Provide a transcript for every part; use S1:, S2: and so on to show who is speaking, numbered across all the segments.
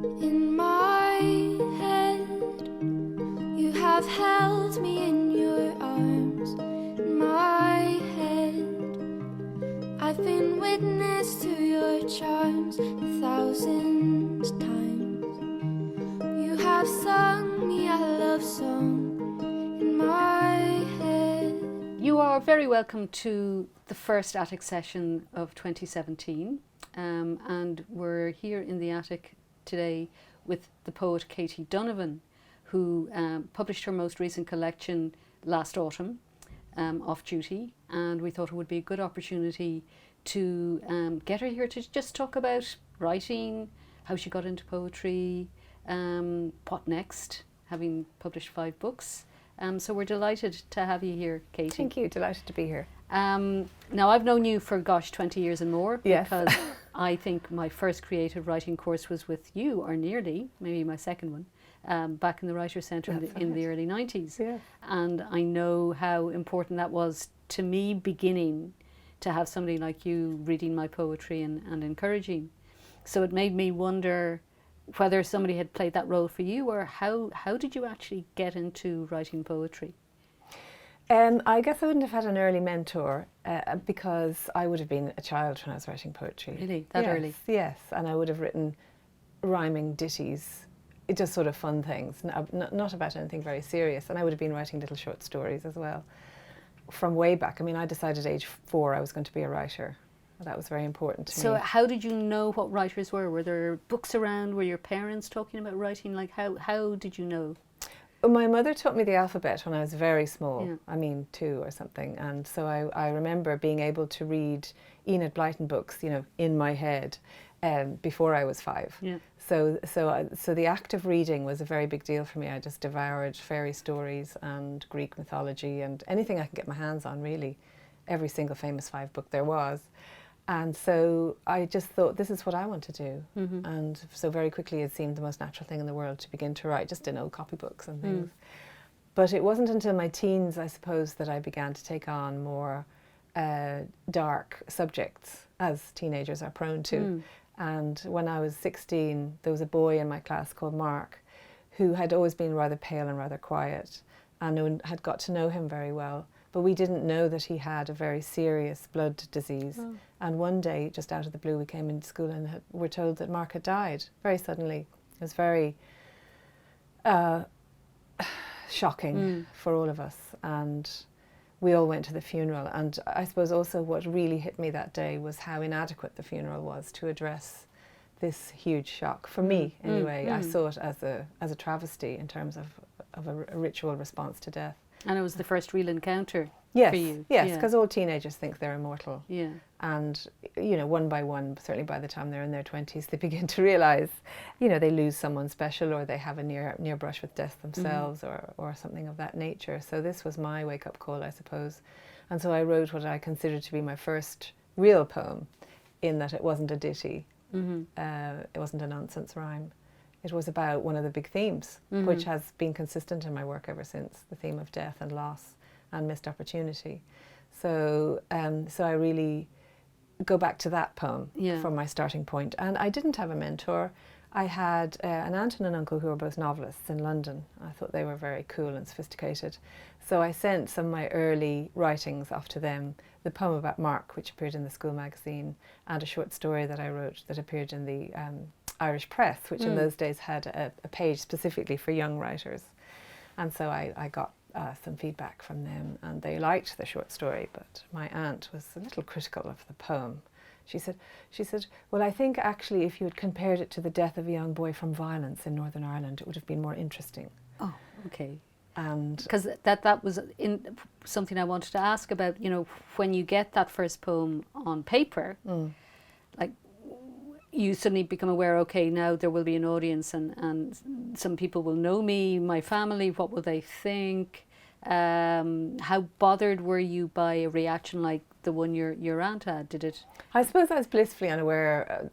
S1: In my head, you have held me in your arms. In my head, I've been witness to your charms 1,000 times. You have sung me a love song in my head.
S2: You are very welcome to the first attic session of 2017, and we're here in the attic today with the poet Katie Donovan, who published her most recent collection last autumn, Off Duty, and we thought it would be a good opportunity to get her here to just talk about writing, how she got into poetry, what next, having published 5 books. So we're delighted to have you here, Katie.
S3: Thank you, delighted to be here.
S2: Now, I've known you for, 20 years and more,
S3: Yes.
S2: because I think my first creative writing course was with you, or nearly, maybe my second one, back in the Writers' Centre in the early 90s.
S3: Yeah.
S2: And I know how important that was to me beginning to have somebody like you reading my poetry and encouraging. So it made me wonder whether somebody had played that role for you, or how did you actually get into writing poetry?
S3: I guess I wouldn't have had an early mentor because I would have been a child when I was writing poetry.
S2: Really? That
S3: Yes,
S2: early?
S3: Yes, and I would have written rhyming ditties, just sort of fun things, not about anything very serious. And I would have been writing little short stories as well from way back. I mean, I decided at age 4 I was going to be a writer. That was very important to me.
S2: So how did you know what writers were? Were there books around? Were your parents talking about writing? Like, how did you know?
S3: My mother taught me the alphabet when I was very small,
S2: Yeah.
S3: I mean 2 or something, and so I remember being able to read Enid Blyton books, in my head before I was 5.
S2: Yeah.
S3: So the act of reading was a very big deal for me. I just devoured fairy stories and Greek mythology and anything I could get my hands on, really. Every single famous 5 book there was. And so I just thought, this is what I want to do.
S2: Mm-hmm.
S3: And so very quickly it seemed the most natural thing in the world to begin to write, just in old copybooks and things. But it wasn't until my teens, I suppose, that I began to take on more dark subjects, as teenagers are prone to. And when I was 16, there was a boy in my class called Mark, who had always been rather pale and rather quiet, and had got to know him very well. But we didn't know that he had a very serious blood disease.
S2: Oh.
S3: And one day, just out of the blue, we came into school and were told that Mark had died very suddenly. It was very shocking for all of us. And we all went to the funeral. And I suppose also what really hit me that day was how inadequate the funeral was to address this huge shock. For me, anyway, I saw it as a travesty in terms of a ritual response to death.
S2: And it was the first real encounter
S3: Yes,
S2: for you?
S3: yes, because all teenagers think they're immortal.
S2: Yeah.
S3: And, one by one, certainly by the time they're in their 20s, they begin to realise, they lose someone special, or they have a near brush with death themselves, or something of that nature. So this was my wake-up call, I suppose. And so I wrote what I considered to be my first real poem, in that it wasn't a ditty, it wasn't a nonsense rhyme. It was about one of the big themes, which has been consistent in my work ever since, the theme of death and loss and missed opportunity. So I really go back to that poem for my starting point. And I didn't have a mentor. I had an aunt and an uncle who were both novelists in London. I thought they were very cool and sophisticated. So I sent some of my early writings off to them, the poem about Mark, which appeared in the school magazine, and a short story that I wrote that appeared in the Irish Press, which in those days had a page specifically for young writers. And so I got some feedback from them, and they liked the short story, but my aunt was a little critical of the poem. She said, well, I think actually if you had compared it to the death of a young boy from violence in Northern Ireland, it would have been more interesting.
S2: Oh, okay.
S3: And
S2: because that was something I wanted to ask about, when you get that first poem on paper, like, you suddenly become aware, okay, now there will be an audience, and some people will know me, my family, what will they think? How bothered were you by a reaction like the one your aunt had? Did it?
S3: I suppose I was blissfully unaware,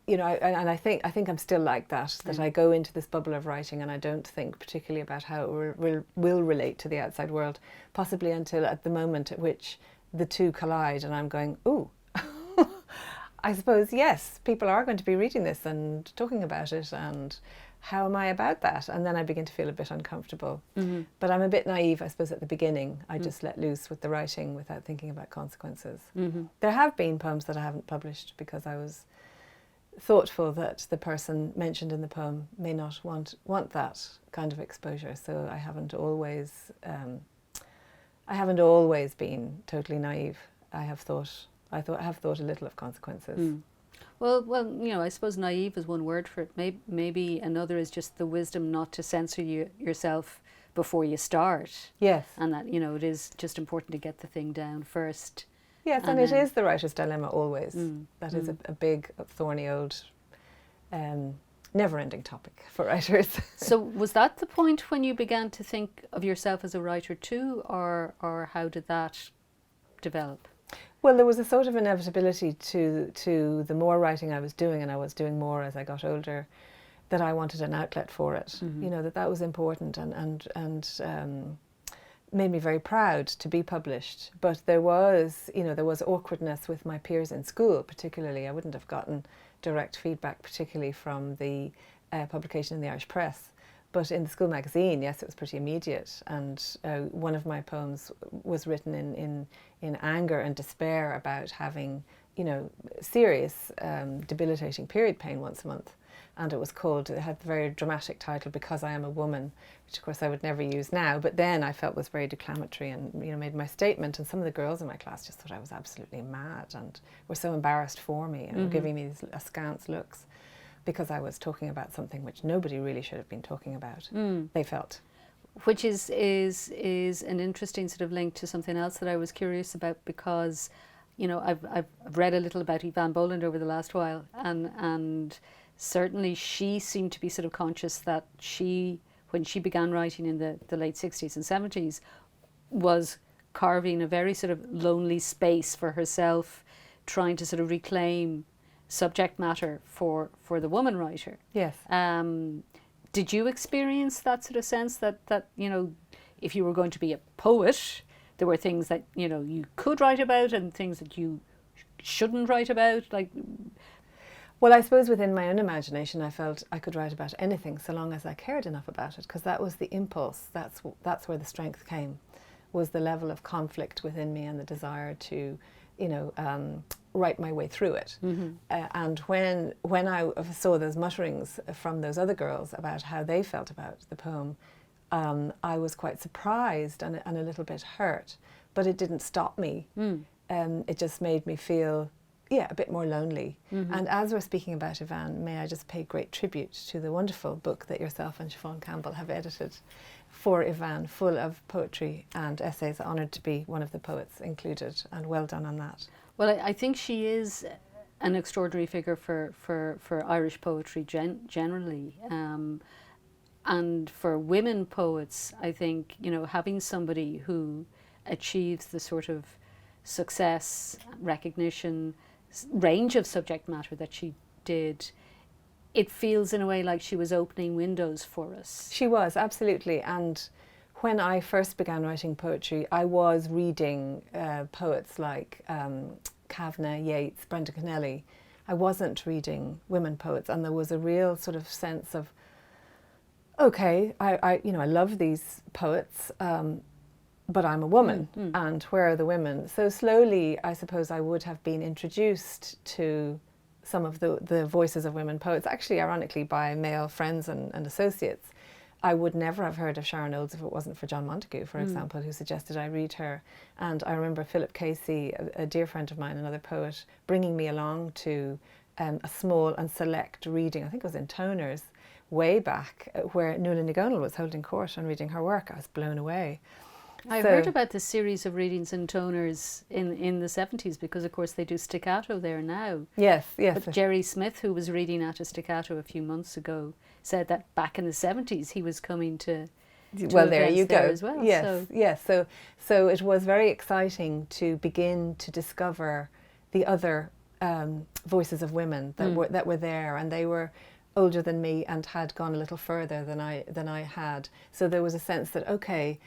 S3: and I think I'm still like that, that I go into this bubble of writing and I don't think particularly about how it will relate to the outside world, possibly until at the moment at which the two collide and I'm going, ooh, I suppose, yes, people are going to be reading this and talking about it, and how am I about that? And then I begin to feel a bit uncomfortable. But I'm a bit naive, I suppose, at the beginning. I just let loose with the writing without thinking about consequences. There have been poems that I haven't published because I was thoughtful that the person mentioned in the poem may not want that kind of exposure. So I haven't always been totally naive. I have thought a little of consequences.
S2: Well, you know, I suppose naive is one word for it. Maybe another is just the wisdom not to censor yourself before you start.
S3: Yes.
S2: And that, you know, it is just important to get the thing down first.
S3: Yes, and it is the writer's dilemma always. That is a big, thorny, old, never-ending topic for writers.
S2: So was that the point when you began to think of yourself as a writer too, or how did that develop?
S3: Well, there was a sort of inevitability to the more writing I was doing, and I was doing more as I got older, that I wanted an outlet for it. You know, that was important and made me very proud to be published. But there was awkwardness with my peers in school, particularly. I wouldn't have gotten direct feedback, particularly from the publication in the Irish Press. But in the school magazine, yes, it was pretty immediate. And one of my poems was written in anger and despair about having, you know, serious debilitating period pain once a month. And it had the very dramatic title, Because I Am a Woman, which of course I would never use now. But then I felt was very declamatory and, you know, made my statement. And some of the girls in my class just thought I was absolutely mad and were so embarrassed for me and were giving me these askance looks, because I was talking about something which nobody really should have been talking about, they felt.
S2: Which is an interesting sort of link to something else that I was curious about, because, you know, I've read a little about Evan Boland over the last while, and certainly she seemed to be sort of conscious that when she began writing in the late 60s and 70s, was carving a very sort of lonely space for herself, trying to sort of reclaim subject matter for the woman writer.
S3: Yes.
S2: Did you experience that sort of sense that you know, if you were going to be a poet, there were things that, you know, you could write about and things that you shouldn't write about? Like,
S3: well, I suppose within my own imagination, I felt I could write about anything so long as I cared enough about it, because that was the impulse. That's where the strength came, was the level of conflict within me and the desire to, you know, write my way through it. And when I saw those mutterings from those other girls about how they felt about the poem, I was quite surprised and a little bit hurt, but it didn't stop me. It just made me feel, a bit more lonely. And as we're speaking about Yvonne, may I just pay great tribute to the wonderful book that yourself and Siobhan Campbell have edited for Yvonne, full of poetry and essays. Honoured to be one of the poets included, and well done on that.
S2: well, I think she is an extraordinary figure for Irish poetry generally. And for women poets, I think, you know, having somebody who achieves the sort of success, recognition, range of subject matter that she did, it feels in a way like she was opening windows for us.
S3: She was, absolutely. And when I first began writing poetry, I was reading poets like Kavanagh, Yeats, Brenda Connelly. I wasn't reading women poets, and there was a real sort of sense of, okay, I love these poets, but I'm a woman, and where are the women? So slowly, I suppose I would have been introduced to some of the voices of women poets, actually ironically by male friends and associates. I would never have heard of Sharon Olds if it wasn't for John Montagu, for example, who suggested I read her. And I remember Philip Casey, a dear friend of mine, another poet, bringing me along to a small and select reading, I think it was in Toners, way back, where Nuala Ní Dhomhnaill was holding court and reading her work. I was blown away.
S2: I heard about this series of readings in Toners in the 70s, because of course they do staccato there now.
S3: Yes, yes.
S2: But Jerry Smith, who was reading at a staccato a few months ago, said that back in the 70s he was coming to
S3: well, there you go.
S2: As well.
S3: Yes,
S2: so.
S3: yes. So it was very exciting to begin to discover the other voices of women that were there, and they were older than me and had gone a little further than I had. So there was a sense that, okay,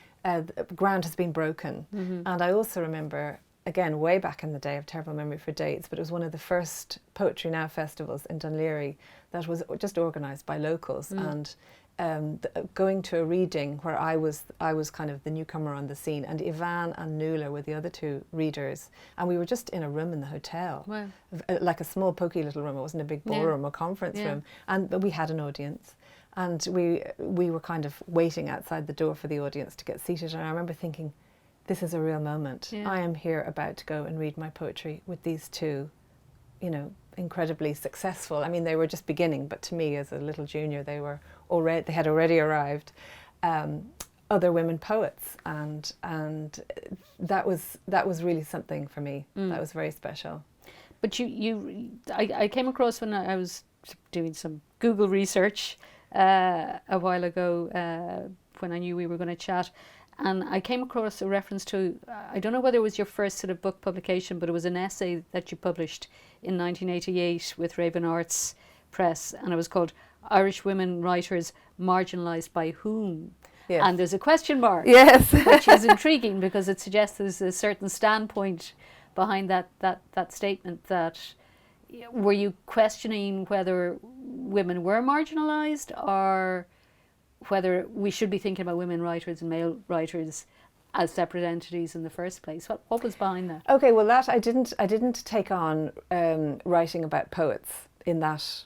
S3: ground has been broken. And I also remember again, way back in the day, of terrible memory for dates, but it was one of the first Poetry Now festivals in Dunleary that was just organised by locals. And going to a reading where I was kind of the newcomer on the scene, and Yvonne and Nuala were the other two readers, and we were just in a room in the hotel.
S2: Wow.
S3: Like a small pokey little room. It wasn't a big ballroom or conference room, but we had an audience, and we were kind of waiting outside the door for the audience to get seated. And I remember thinking, this is a real moment. I am here about to go and read my poetry with these two, you know, incredibly successful. I mean, they were just beginning, but to me, as a little junior, they had already arrived. Other women poets, and that was really something for me. That was very special.
S2: But I came across, when I was doing some Google research a while ago, when I knew we were going to chat, and I came across a reference to, I don't know whether it was your first sort of book publication, but it was an essay that you published in 1988 with Raven Arts Press, and it was called Irish Women Writers Marginalised by Whom? Yes. And there's a question mark,
S3: yes,
S2: which is intriguing because it suggests there's a certain standpoint behind that statement. That were you questioning whether women were marginalised, or whether we should be thinking about women writers and male writers as separate entities in the first place? What was behind that?
S3: Okay, well, that I didn't take on writing about poets in that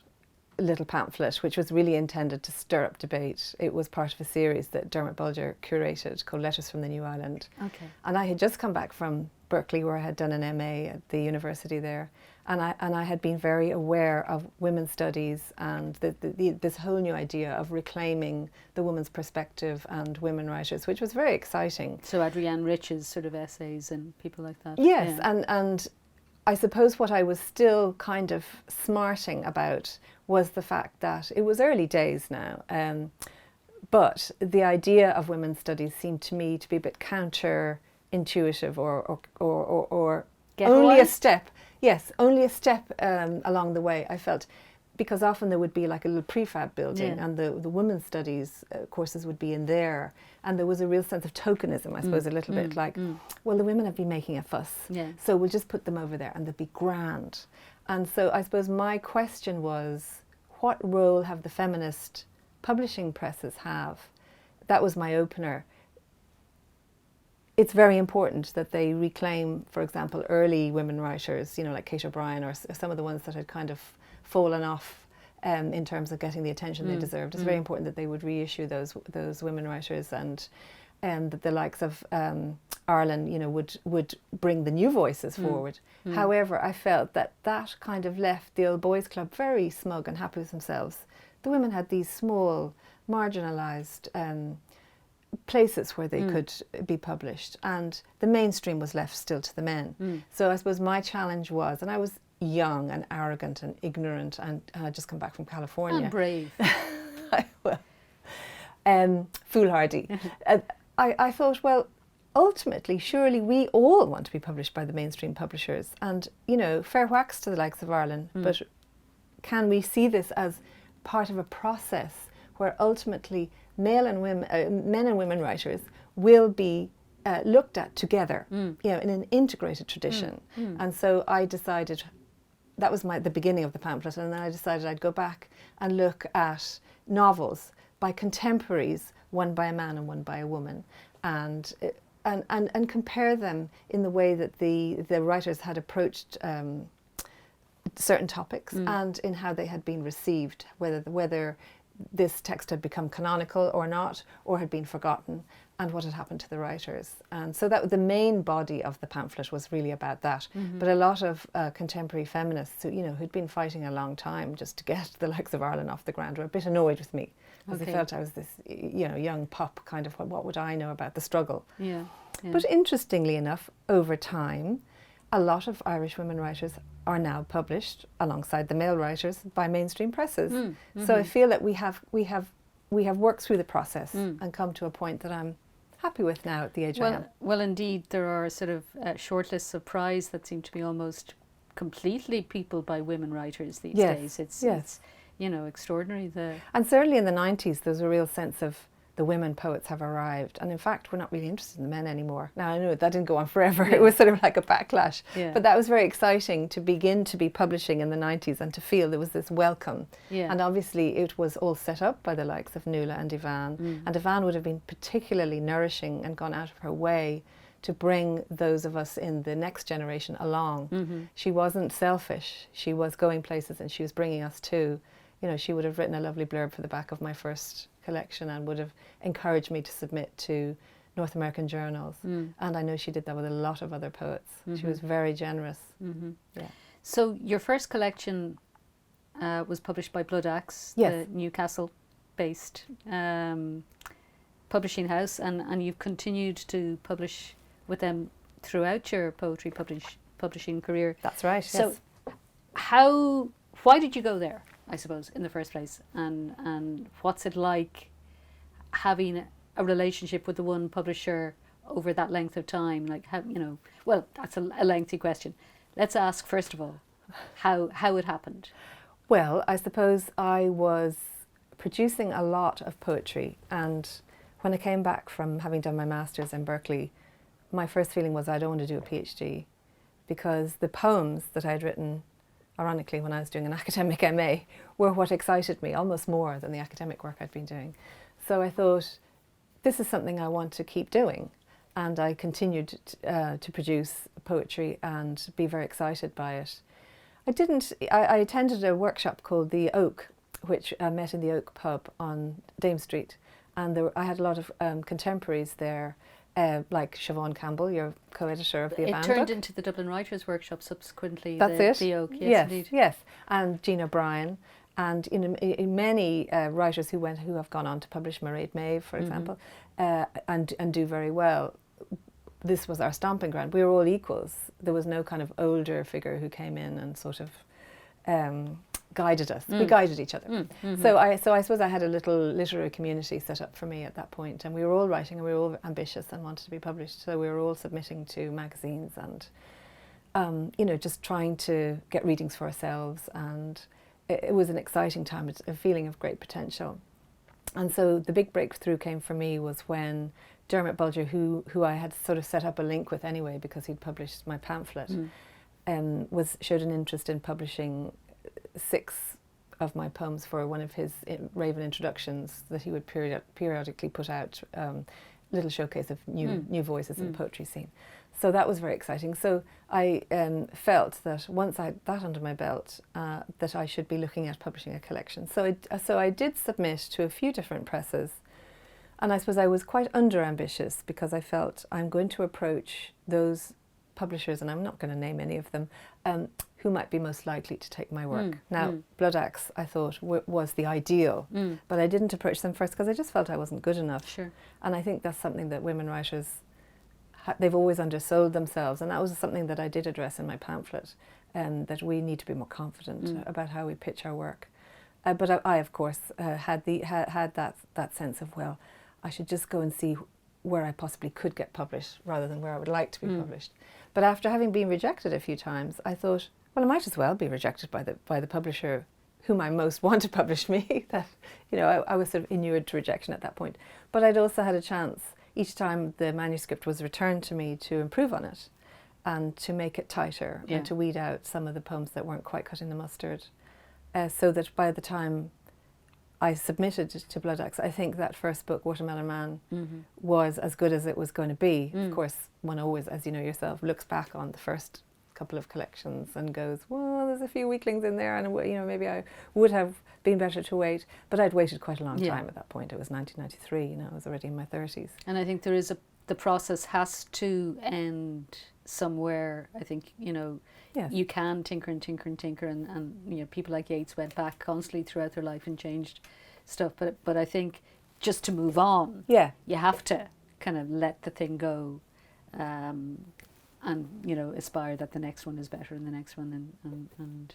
S3: little pamphlet, which was really intended to stir up debate. It was part of a series that Dermot Bulger curated called Letters from the New Island. Okay. And I had just come back from Berkeley, where I had done an MA at the university there, and I had been very aware of women's studies and this whole new idea of reclaiming the woman's perspective and women writers, which was very exciting.
S2: So Adrienne Rich's sort of essays and people like that.
S3: Yes, yeah. And I suppose what I was still kind of smarting about was the fact that it was early days now, but the idea of women's studies seemed to me to be a bit counterintuitive or only a step. Yes, only a step along the way, I felt, because often there would be like a little prefab building, and the women's studies courses would be in there, and there was a real sense of tokenism, I suppose, a little bit like, well, the women have been making a fuss, so we'll just put them over there and they'll be grand. And so I suppose my question was, what role have the feminist publishing presses have? That was my opener. It's very important that they reclaim, for example, early women writers, you know, like Kate O'Brien, or some of the ones that had kind of fallen off in terms of getting the attention they deserved. It's very important that they would reissue those women writers, and that the likes of Ireland, you know, would bring the new voices forward. However, I felt that kind of left the old boys club very smug and happy with themselves. The women had these small, marginalised places where they could be published, and the mainstream was left still to the men. So I suppose my challenge was, and I was young and arrogant and ignorant, and I'd just come back from California.
S2: And brave.
S3: Foolhardy. I thought, well, ultimately, surely we all want to be published by the mainstream publishers, and, you know, fair whacks to the likes of Ireland, but can we see this as part of a process where ultimately men and women writers will be looked at together, you know, in an integrated tradition? And so I decided, that was the beginning of the pamphlet, and then I decided I'd go back and look at novels by contemporaries, one by a man and one by a woman, and compare them in the way that the writers had approached certain topics, and in how they had been received, whether this text had become canonical or not, or had been forgotten, and what had happened to the writers. And so that the main body of the pamphlet was really about that. But a lot of contemporary feminists who'd been fighting a long time just to get the likes of Ireland off the ground were a bit annoyed with me, because they felt I was this young pup, kind of, what would I know about the struggle? But interestingly enough, over time, a lot of Irish women writers are now published alongside the male writers by mainstream presses. So I feel that we have worked through the process and come to a point that I'm happy with now at the age I am.
S2: Well, indeed, there are sort of shortlists of prize that seem to be almost completely peopled by women writers these days. It's extraordinary.
S3: And certainly in the 90s, there's a real sense of the women poets have arrived, and in fact we're not really interested in the men anymore. Now I know that didn't go on forever. It was sort of like a backlash, but that was very exciting to begin to be publishing in the 90s and to feel there was this welcome. And obviously it was all set up by the likes of Nuala and Yvonne, and Yvonne would have been particularly nourishing and gone out of her way to bring those of us in the next generation along. She wasn't selfish. She was going places and she was bringing us too. You know, she would have written a lovely blurb for the back of my first collection and would have encouraged me to submit to North American journals. And I know she did that with a lot of other poets. She was very generous. Yeah.
S2: So your first collection was published by Blood Axe, the Newcastle-based publishing house, and you've continued to publish with them throughout your poetry publishing career.
S3: That's right.
S2: So why did you go there, I suppose, in the first place, and what's it like having a relationship with the one publisher over that length of time? Like, how, you know, well, that's a lengthy question. Let's ask first of all how it happened.
S3: Well, I suppose I was producing a lot of poetry, and when I came back from having done my master's in Berkeley, my first feeling was I don't want to do a PhD, because the poems that I'd written, ironically, when I was doing an academic MA, were what excited me almost more than the academic work I'd been doing. So I thought, this is something I want to keep doing. And I continued to produce poetry and be very excited by it. I attended a workshop called The Oak, which I met in the Oak pub on Dame Street. And I had a lot of contemporaries there, like Siobhan Campbell, your co-editor of the Yvonne book.
S2: It turned into the Dublin Writers' Workshop subsequently.
S3: That's
S2: the Oak,
S3: yes,
S2: indeed.
S3: Yes, and Jean O'Brien, and many writers who have gone on to publish Mairead Maeve, for example, and do very well. This was our stomping ground. We were all equals. There was no kind of older figure who came in and sort of guided us. We guided each other. So I suppose I had a little literary community set up for me at that point, and we were all writing and we were all ambitious and wanted to be published. So we were all submitting to magazines and you know, just trying to get readings for ourselves, and it was an exciting time. It's a feeling of great potential. And so the big breakthrough came for me was when Dermot Bulger, who I had sort of set up a link with anyway because he'd published my pamphlet, showed an interest in publishing 6 of my poems for one of his Raven introductions that he would periodically put out, little showcase of new voices in the poetry scene. So that was very exciting. So I felt that once I had that under my belt, that I should be looking at publishing a collection. So I did submit to a few different presses, and I suppose I was quite under-ambitious because I felt I'm going to approach those publishers, and I'm not going to name any of them, who might be most likely to take my work. Now, Blood Axe, I thought, was the ideal, but I didn't approach them first because I just felt I wasn't good enough.
S2: Sure.
S3: And I think that's something that women writers, they've always undersold themselves, and that was something that I did address in my pamphlet, that we need to be more confident about how we pitch our work. But I of course, had that sense of, well, I should just go and see where I possibly could get published rather than where I would like to be published. But after having been rejected a few times, I thought, well, I might as well be rejected by the publisher whom I most want to publish me. That, you know, I was sort of inured to rejection at that point. But I'd also had a chance each time the manuscript was returned to me to improve on it and to make it tighter and to weed out some of the poems that weren't quite cutting the mustard. So that by the time I submitted to Blood Axe, I think that first book, Watermelon Man, was as good as it was going to be. Of course, one always, as you know yourself, looks back on the first couple of collections and goes, well, there's a few weaklings in there, and you know, maybe I would have been better to wait. But I'd waited quite a long time at that point. It was 1993, you know, I was already in my 30s.
S2: And I think there is the process has to end somewhere. I think, you know, you can tinker and tinker and tinker, and you know, people like Yeats went back constantly throughout their life and changed stuff. But I think just to move on, you have to kind of let the thing go, and you know, aspire that the next one is better and the next one, and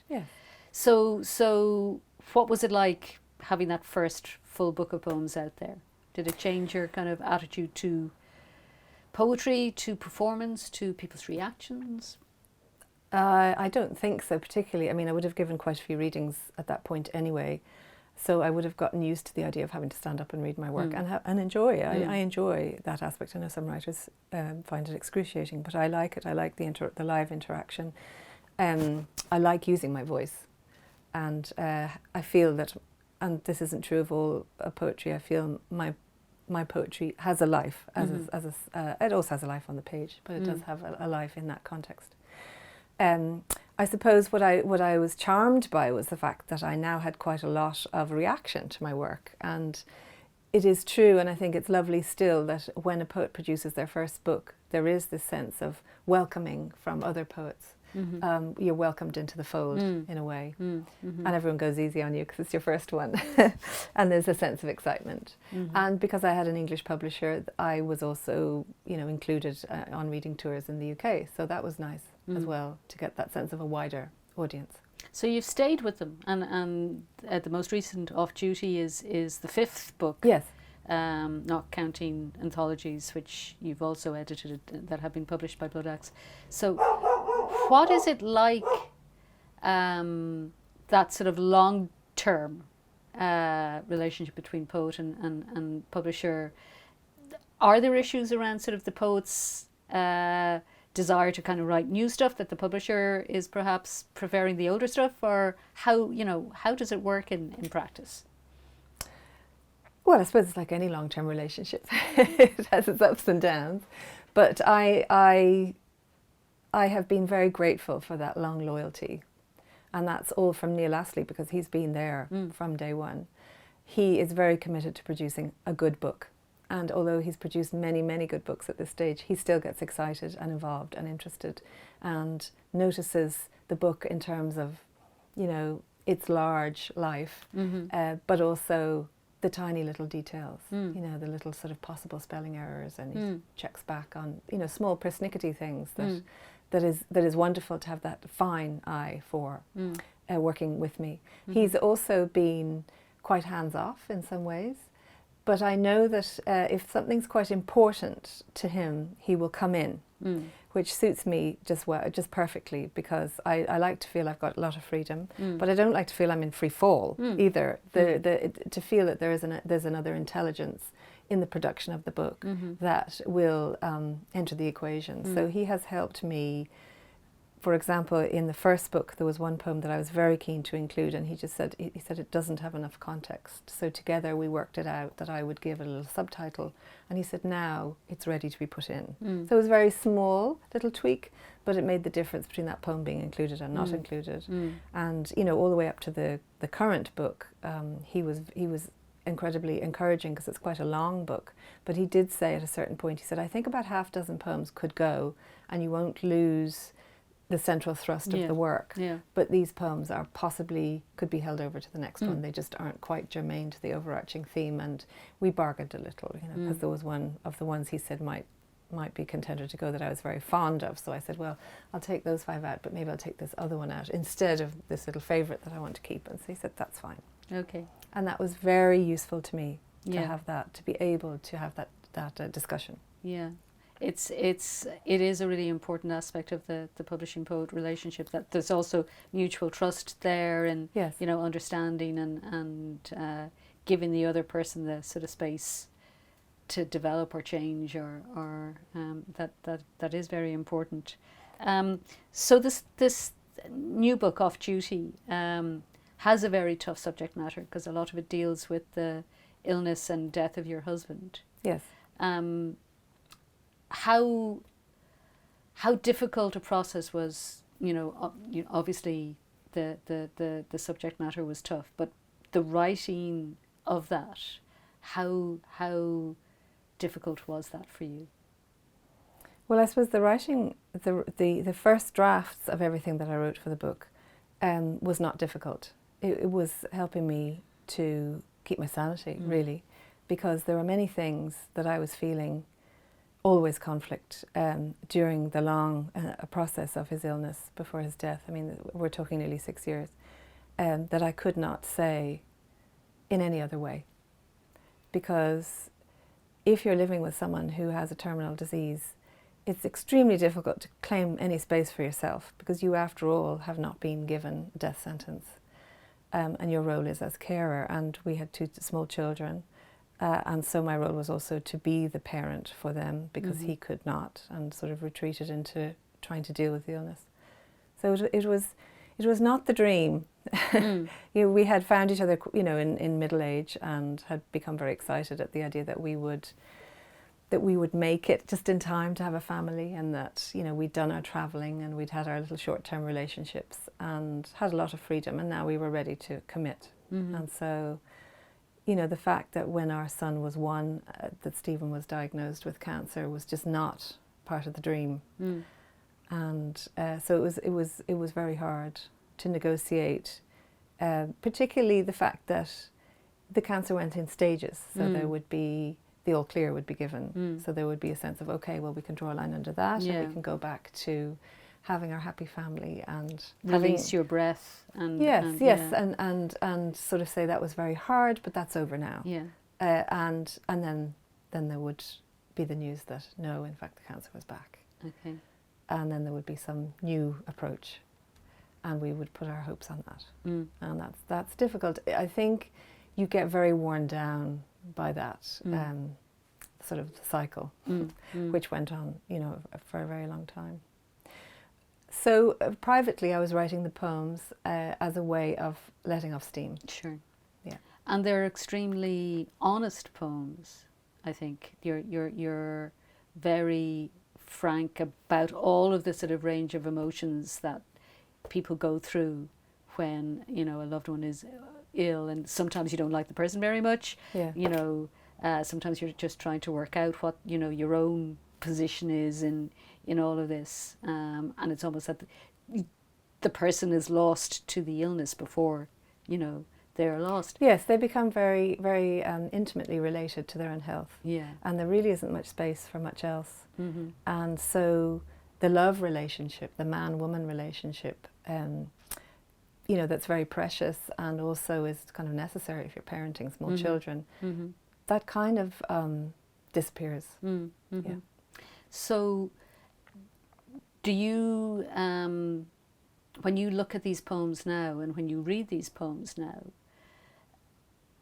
S2: So what was it like having that first full book of poems out there? Did it change your kind of attitude to poetry, to performance, to people's reactions? I
S3: don't think so particularly. I mean, I would have given quite a few readings at that point anyway. So I would have gotten used to the idea of having to stand up and read my work and enjoy. I enjoy that aspect. I know some writers find it excruciating, but I like it. I like the live interaction. I like using my voice, and I feel that, and this isn't true of all poetry. I feel my poetry has a life, it also has a life on the page, but it does have a life in that context. I suppose what I was charmed by was the fact that I now had quite a lot of reaction to my work, and it is true, and I think it's lovely still, that when a poet produces their first book, there is this sense of welcoming from other poets. You're welcomed into the fold in a way, and everyone goes easy on you because it's your first one, and there's a sense of excitement. And because I had an English publisher, I was also, included on reading tours in the UK, so that was nice as well, to get that sense of a wider audience.
S2: So you've stayed with them, and the most recent Off Duty is the 5th book.
S3: Yes.
S2: Not counting anthologies, which you've also edited, that have been published by Blood Axe. So what is it like, that sort of long-term relationship between poet and publisher? Are there issues around sort of the poet's desire to kind of write new stuff, that the publisher is perhaps preferring the older stuff, or how does it work in practice?
S3: Well, I suppose it's like any long-term relationship. It has its ups and downs, but I have been very grateful for that long loyalty, and that's all from Neil Astley, because he's been there from day one. He is very committed to producing a good book, and although he's produced many, many good books at this stage, he still gets excited and involved and interested, and notices the book in terms of, its large life, but also the tiny little details, the little sort of possible spelling errors, and he checks back on, small persnickety things that is wonderful to have that fine eye for working with me. He's also been quite hands-off in some ways, but I know that if something's quite important to him, he will come in, which suits me just perfectly, because I like to feel I've got a lot of freedom, but I don't like to feel I'm in free fall either. To feel that there's another intelligence in the production of the book that will enter the equation. So he has helped me. For example, in the first book, there was one poem that I was very keen to include, and he said it doesn't have enough context. So together we worked it out that I would give it a little subtitle, and he said now it's ready to be put in. So it was a very small little tweak, but it made the difference between that poem being included and not included. And all the way up to the current book, he was incredibly encouraging, because it's quite a long book. But he did say at a certain point, he said, I think about half a dozen poems could go, and you won't lose the central thrust of the work. But these poems could be held over to the next one. They just aren't quite germane to the overarching theme, and we bargained a little, because there was one of the ones he said might be contender to go that I was very fond of. So I said, well, I'll take those 5 out, but maybe I'll take this other one out instead of this little favourite that I want to keep. And so he said, that's fine.
S2: Okay.
S3: And that was very useful to me, to have that, to be able to have that discussion.
S2: Yeah. It is a really important aspect of the publishing poet relationship, that there's also mutual trust there, and understanding and giving the other person the sort of space to develop or change, or that is very important. So this new book, Off Duty, has a very tough subject matter, because a lot of it deals with the illness and death of your husband.
S3: Yes.
S2: How difficult a process was, obviously the subject matter was tough, but the writing of that, how difficult was that for you?
S3: Well, I suppose the writing, the first drafts of everything that I wrote for the book was not difficult. It was helping me to keep my sanity, really, because there were many things that I was feeling, always conflict, during the long process of his illness before his death. I mean, we're talking nearly 6 years, that I could not say in any other way. Because if you're living with someone who has a terminal disease, it's extremely difficult to claim any space for yourself, because you, after all, have not been given a death sentence. and your role is as carer. And we had 2 small children, and so my role was also to be the parent for them, because he could not, and sort of retreated into trying to deal with the illness. So it was not the dream. We had found each other, in middle age, and had become very excited at the idea that we would make it just in time to have a family, and that we'd done our travelling and we'd had our little short-term relationships and had a lot of freedom, and now we were ready to commit. And so, the fact that when our son was 1, that Stephen was diagnosed with cancer was just not part of the dream. And so it was very hard to negotiate, particularly the fact that the cancer went in stages. So there would be, the all clear would be given. So there would be a sense of, okay, well, we can draw a line under that, and we can go back to having our happy family and
S2: release your breath. And
S3: and sort of say that was very hard, but that's over now. And then there would be the news that no, in fact, the cancer was back.
S2: Okay.
S3: And then there would be some new approach, and we would put our hopes on that. And that's difficult. I think you get very worn down by that sort of cycle, which went on, for a very long time. So privately, I was writing the poems as a way of letting off steam.
S2: Sure.
S3: Yeah.
S2: And they're extremely honest poems. I think you're very frank about all of the sort of range of emotions that people go through when a loved one is ill, and sometimes you don't like the person very much. Sometimes you're just trying to work out what your own position is in all of this, and it's almost that the person is lost to the illness before they're lost.
S3: Yes, they become very, very intimately related to their own health.
S2: Yeah.
S3: And there really isn't much space for much else. And so the love relationship, the man-woman relationship, that's very precious, and also is kind of necessary if you're parenting small children, that kind of disappears. Yeah.
S2: So do you, when you look at these poems now, and when you read these poems now,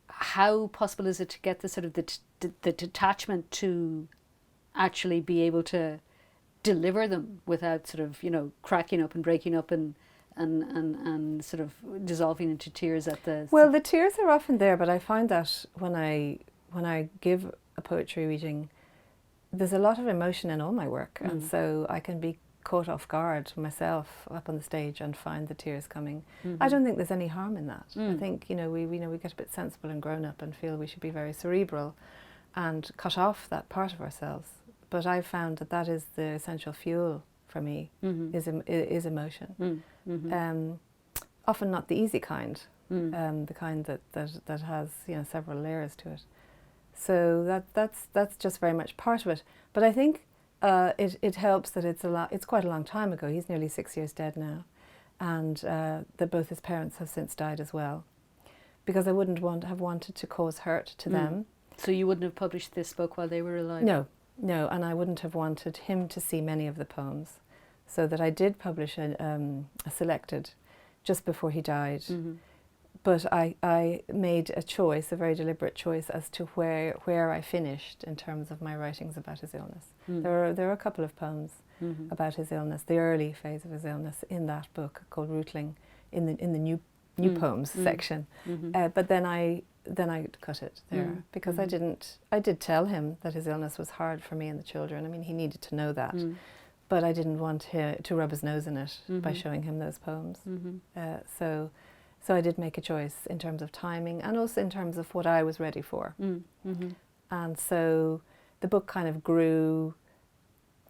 S2: how possible is it to get the sort of the detachment to actually be able to deliver them without sort of cracking up and breaking up and sort of dissolving into tears at the...
S3: Well, the tears are often there, but I find that when I give a poetry reading, there's a lot of emotion in all my work, and so I can be caught off guard myself up on the stage and find the tears coming. I don't think there's any harm in that. I think we get a bit sensible and grown up and feel we should be very cerebral and cut off that part of ourselves. But I've found that is the essential fuel for me, is emotion. Often not the easy kind, the kind that has several layers to it. So that's just very much part of it. But I think it helps that it's quite a long time ago. He's nearly 6 years dead now, and that both his parents have since died as well, because I wouldn't have wanted to cause hurt to them.
S2: So you wouldn't have published this book while they were alive?
S3: No, and I wouldn't have wanted him to see many of the poems, so that I did publish a selected just before he died. But I made a choice, a very deliberate choice, as to where I finished in terms of my writings about his illness. There are a couple of poems about his illness, the early phase of his illness, in that book called Rootling, in the new poems section. But then I cut it there, because I did tell him that his illness was hard for me and the children. I mean, he needed to know that. But I didn't want him to rub his nose in it by showing him those poems. So I did make a choice in terms of timing, and also in terms of what I was ready for. And so the book kind of grew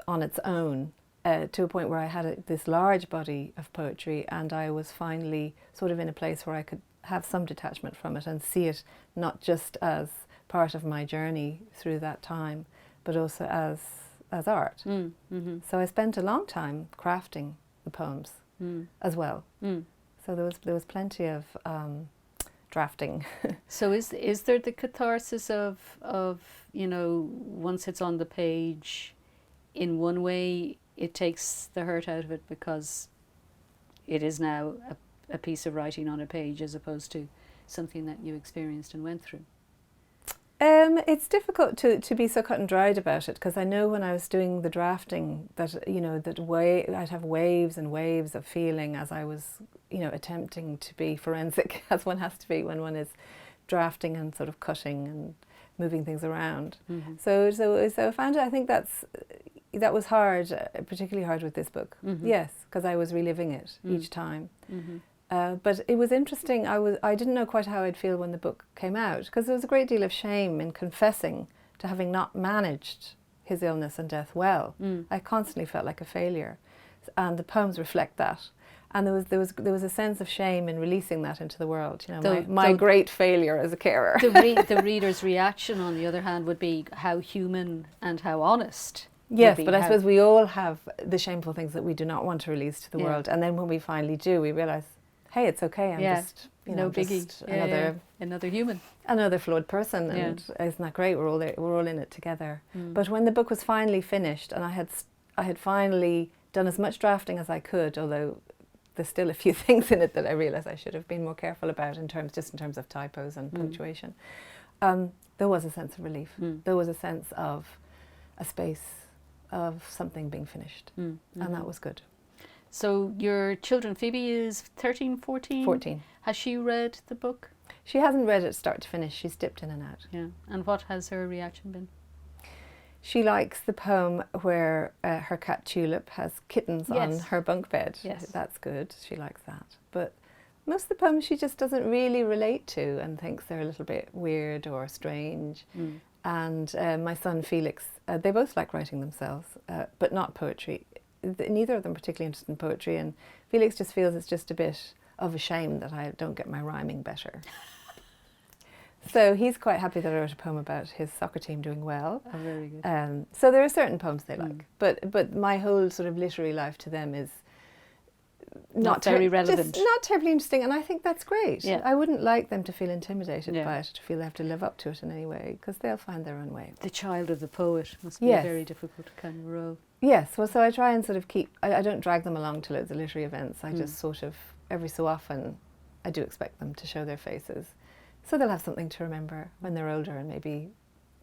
S3: on its own to a point where I had this large body of poetry, and I was finally sort of in a place where I could have some detachment from it and see it not just as part of my journey through that time, but also as art. So I spent a long time crafting the poems as well. So there was plenty of drafting.
S2: So is there the catharsis of once it's on the page, in one way it takes the hurt out of it because it is now a piece of writing on a page as opposed to something that you experienced and went through?
S3: It's difficult to be so cut and dried about it, because I know when I was doing the drafting that, you know, I'd have waves and waves of feeling as I was, you know, attempting to be forensic as one has to be when one is drafting and sort of cutting and moving things around.
S2: Mm-hmm.
S3: So I found it, I think that was hard, particularly hard with this book.
S2: Mm-hmm.
S3: Yes, because I was reliving it each time.
S2: Mm-hmm.
S3: But it was interesting. I didn't know quite how I'd feel when the book came out, because there was a great deal of shame in confessing to having not managed his illness and death well. I constantly felt like a failure, and the poems reflect that. And there was a sense of shame in releasing that into the world. You know, my great failure as a carer.
S2: The reader's reaction, on the other hand, would be how human and how honest.
S3: Yes, but I suppose we all have the shameful things that we do not want to release to the world, and then when we finally do, we realise, hey, it's okay. I'm just, you know,
S2: biggie.
S3: Just
S2: Another human,
S3: another flawed person, and isn't that great? We're all there, we're all in it together. But when the book was finally finished, and I had finally done as much drafting as I could, although there's still a few things in it that I realised I should have been more careful about in terms of typos and punctuation. There was a sense of relief. There was a sense of a space of something being finished, and that was good.
S2: So your children, Phoebe is 13, 14?
S3: 14.
S2: Has she read the book?
S3: She hasn't read it start to finish. She's dipped in and out.
S2: Yeah. And what has her reaction been?
S3: She likes the poem where her cat Tulip has kittens on her bunk bed.
S2: Yes.
S3: That's good. She likes that. But most of the poems she just doesn't really relate to and thinks they're a little bit weird or strange. And my son Felix, they both like writing themselves, but not poetry. Neither of them particularly interested in poetry, and Felix just feels it's just a bit of a shame that I don't get my rhyming better. So he's quite happy that I wrote a poem about his soccer team doing well.
S2: Oh, very good.
S3: So there are certain poems they like, but my whole sort of literary life to them is
S2: not very relevant.
S3: Just not terribly interesting, and I think that's great.
S2: Yeah.
S3: I wouldn't like them to feel intimidated by it, to feel they have to live up to it in any way, because they'll find their own way.
S2: The child of the poet must be a very difficult kind of role.
S3: Yes, well, so I try and sort of I don't drag them along to loads of literary events. I just sort of, every so often, I do expect them to show their faces. So they'll have something to remember when they're older and maybe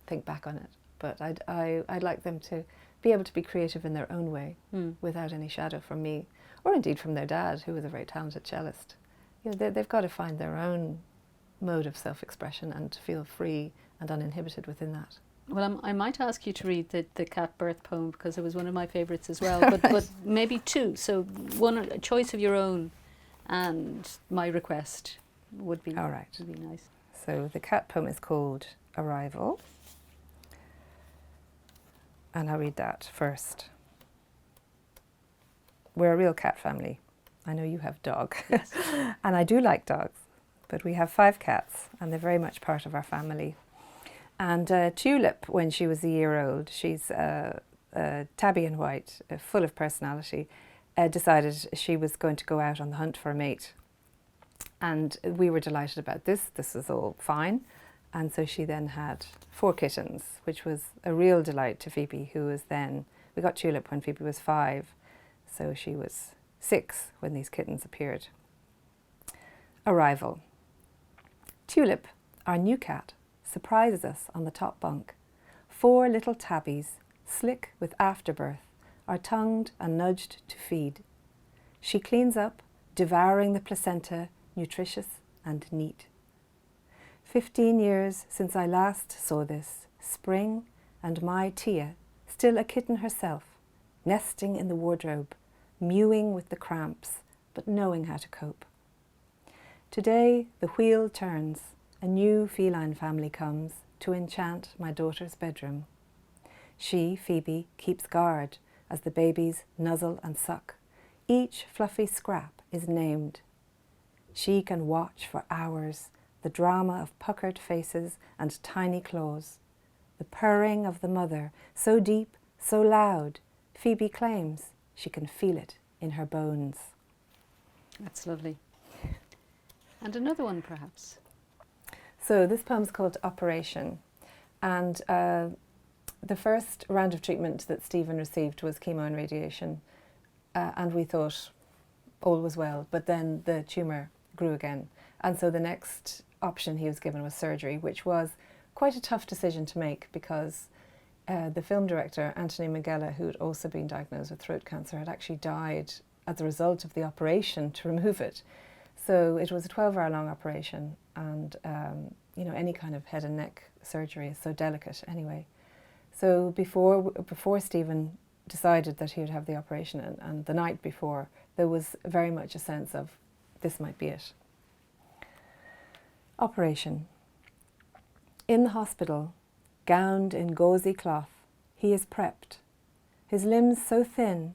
S3: think back on it. But I'd like them to be able to be creative in their own way without any shadow from me, or indeed from their dad, who was a very talented cellist. You know, they've got to find their own mode of self-expression and to feel free and uninhibited within that.
S2: Well, I might ask you to read the cat birth poem, because it was one of my favourites as well, but maybe two. So a choice of your own, and my request would be,
S3: all right.
S2: Would be nice.
S3: So the cat poem is called Arrival, and I'll read that first. We're a real cat family. I know you have a dog,
S2: yes.
S3: And I do like dogs, but we have 5 cats, and they're very much part of our family. And Tulip, when she was a year old, she's tabby and white, full of personality, decided she was going to go out on the hunt for a mate. And we were delighted about this. This was all fine. And so she then had 4 kittens, which was a real delight to Phoebe, who was then, we got Tulip when Phoebe was 5. So she was 6 when these kittens appeared. Arrival. Tulip, our new cat, surprises us on the top bunk. 4 little tabbies, slick with afterbirth, are tongued and nudged to feed. She cleans up, devouring the placenta, nutritious and neat. 15 years since I last saw this, spring, and my Tia, still a kitten herself, nesting in the wardrobe, mewing with the cramps, but knowing how to cope. Today the wheel turns, a new feline family comes to enchant my daughter's bedroom. She, Phoebe, keeps guard as the babies nuzzle and suck. Each fluffy scrap is named. She can watch for hours the drama of puckered faces and tiny claws. The purring of the mother, so deep, so loud, Phoebe claims she can feel it in her bones.
S2: That's lovely. And another one, perhaps.
S3: So this poem's called Operation, and the first round of treatment that Stephen received was chemo and radiation, and we thought, all was well, but then the tumour grew again. And so the next option he was given was surgery, which was quite a tough decision to make because the film director, Anthony Minghella, who had also been diagnosed with throat cancer, had actually died as a result of the operation to remove it. So it was a 12-hour long operation, and any kind of head and neck surgery is so delicate anyway. So before Stephen decided that he would have the operation, and the night before, there was very much a sense of this might be it. Operation. In the hospital, gowned in gauzy cloth, he is prepped, his limbs so thin,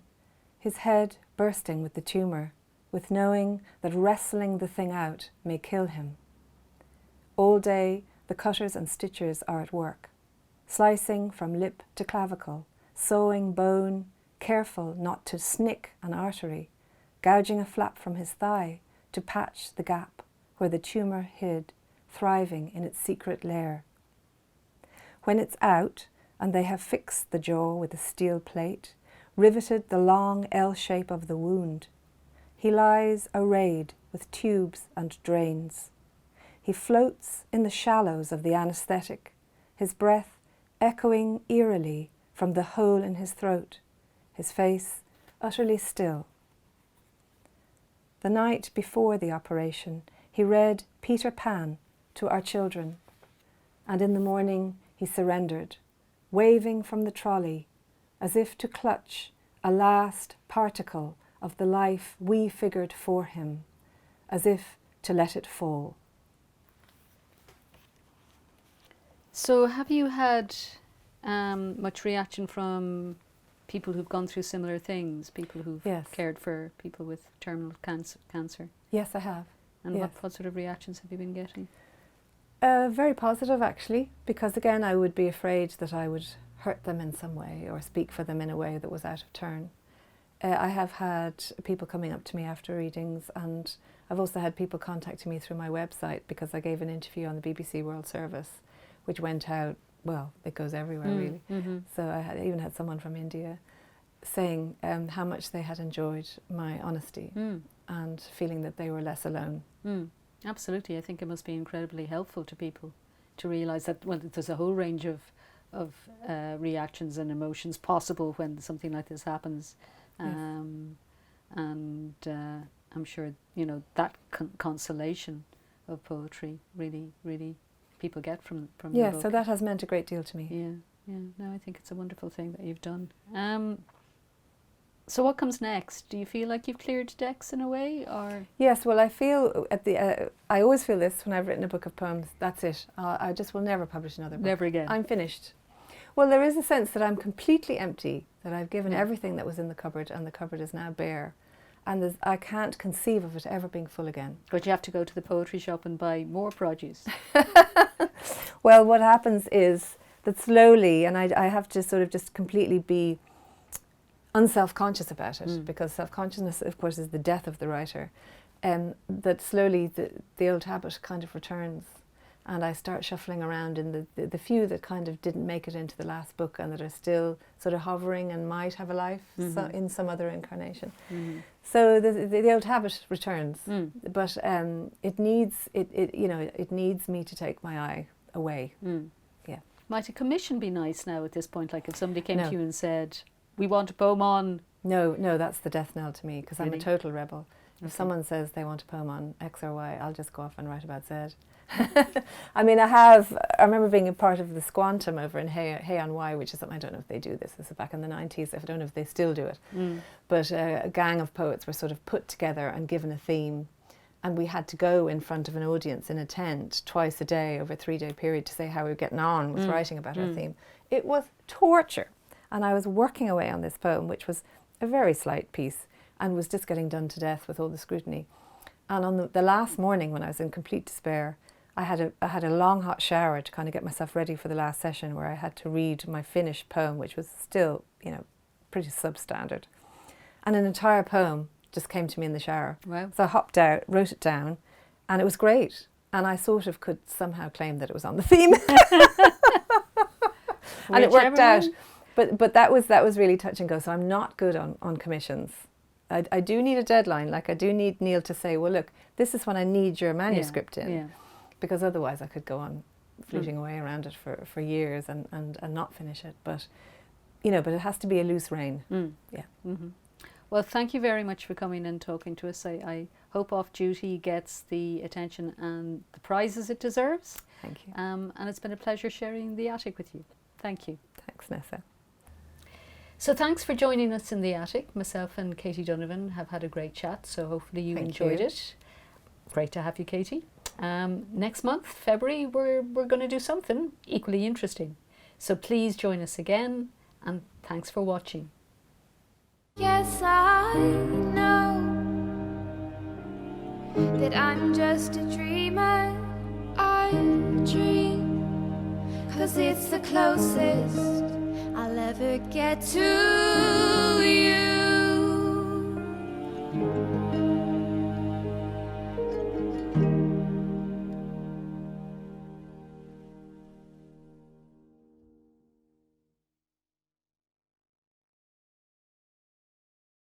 S3: his head bursting with the tumour, with knowing that wrestling the thing out may kill him. All day, the cutters and stitchers are at work, slicing from lip to clavicle, sewing bone, careful not to snick an artery, gouging a flap from his thigh to patch the gap where the tumour hid, thriving in its secret lair. When it's out and they have fixed the jaw with a steel plate, riveted the long L shape of the wound, he lies arrayed with tubes and drains. He floats in the shallows of the anaesthetic, his breath echoing eerily from the hole in his throat, his face utterly still. The night before the operation, he read Peter Pan to our children, and in the morning he surrendered, waving from the trolley, as if to clutch a last particle of the life we figured for him, as if to let it fall.
S2: So have you had much reaction from people who've gone through similar things, people who've
S3: Yes.
S2: cared for people with terminal cancer?
S3: Yes, I have.
S2: And
S3: Yes.
S2: what sort of reactions have you been getting?
S3: Very positive, actually, because again, I would be afraid that I would hurt them in some way or speak for them in a way that was out of turn. I have had people coming up to me after readings, and I've also had people contacting me through my website because I gave an interview on the BBC World Service, which went out, well, it goes everywhere really.
S2: Mm-hmm.
S3: So I even had someone from India saying how much they had enjoyed my honesty and feeling that they were less alone.
S2: Absolutely. I think it must be incredibly helpful to people to realise that, well, there's a whole range of reactions and emotions possible when something like this happens.
S3: Yes.
S2: And I'm sure, that consolation of poetry really, really people get from your
S3: Yeah,
S2: book.
S3: so that has meant a great deal to me.
S2: Yeah. No, I think it's a wonderful thing that you've done. So what comes next? Do you feel like you've cleared decks in a way, or?
S3: Yes, well, I feel I always feel this when I've written a book of poems. That's it. I just will never publish another book.
S2: Never again.
S3: I'm finished. Well, there is a sense that I'm completely empty, that I've given everything that was in the cupboard, and the cupboard is now bare, and I can't conceive of it ever being full again.
S2: But you have to go to the poetry shop and buy more produce.
S3: Well, what happens is that slowly, and I have to sort of just completely be unself-conscious about it, because self-consciousness, of course, is the death of the writer, that slowly the old habit kind of returns, and I start shuffling around in the few that kind of didn't make it into the last book and that are still sort of hovering and might have a life in some other incarnation. So the old habit returns, but it needs me to take my eye away. Yeah.
S2: Might a commission be nice now at this point? Like if somebody came
S3: No.
S2: to you and said, we want a poem on...
S3: No, that's the death knell to me, because I'm a
S2: Really?
S3: total rebel. If
S2: Okay.
S3: someone says they want a poem on X or Y, I'll just go off and write about Z. I mean, I remember being a part of the Squantum over in Hay on Wye, which is something, I don't know if they do this is back in the 90s, I don't know if they still do it. But a gang of poets were sort of put together and given a theme, and we had to go in front of an audience in a tent twice a day over a 3-day period to say how we were getting on with writing about our theme. It was torture. And I was working away on this poem, which was a very slight piece and was just getting done to death with all the scrutiny. And on the last morning, when I was in complete despair, I had a long hot shower to kind of get myself ready for the last session, where I had to read my finished poem, which was still, pretty substandard. And an entire poem just came to me in the shower.
S2: Wow.
S3: So I hopped out, wrote it down, and it was great. And I sort of could somehow claim that it was on the theme. And it worked out. But that was really touch and go. So I'm not good on commissions. I do need a deadline. Like I do need Neil to say, well, look, this is when I need your manuscript in.
S2: Yeah.
S3: Because otherwise I could go on fluting away around it for years and not finish it. But, you know, but it has to be a loose rein. Yeah.
S2: Mm-hmm. Well, thank you very much for coming and talking to us. I hope Off Duty gets the attention and the prizes it deserves.
S3: Thank you.
S2: And it's been a pleasure sharing the attic with you. Thank you.
S3: Thanks, Nessa.
S2: So thanks for joining us in the attic. Myself and Katie Donovan have had a great chat, so hopefully you enjoyed it. Great to have you, Katie. Next month, February, we're going to do something equally interesting. So please join us again, and thanks for watching.
S1: Yes, I know that I'm just a dreamer. I dream 'cause it's the closest I'll ever get to you.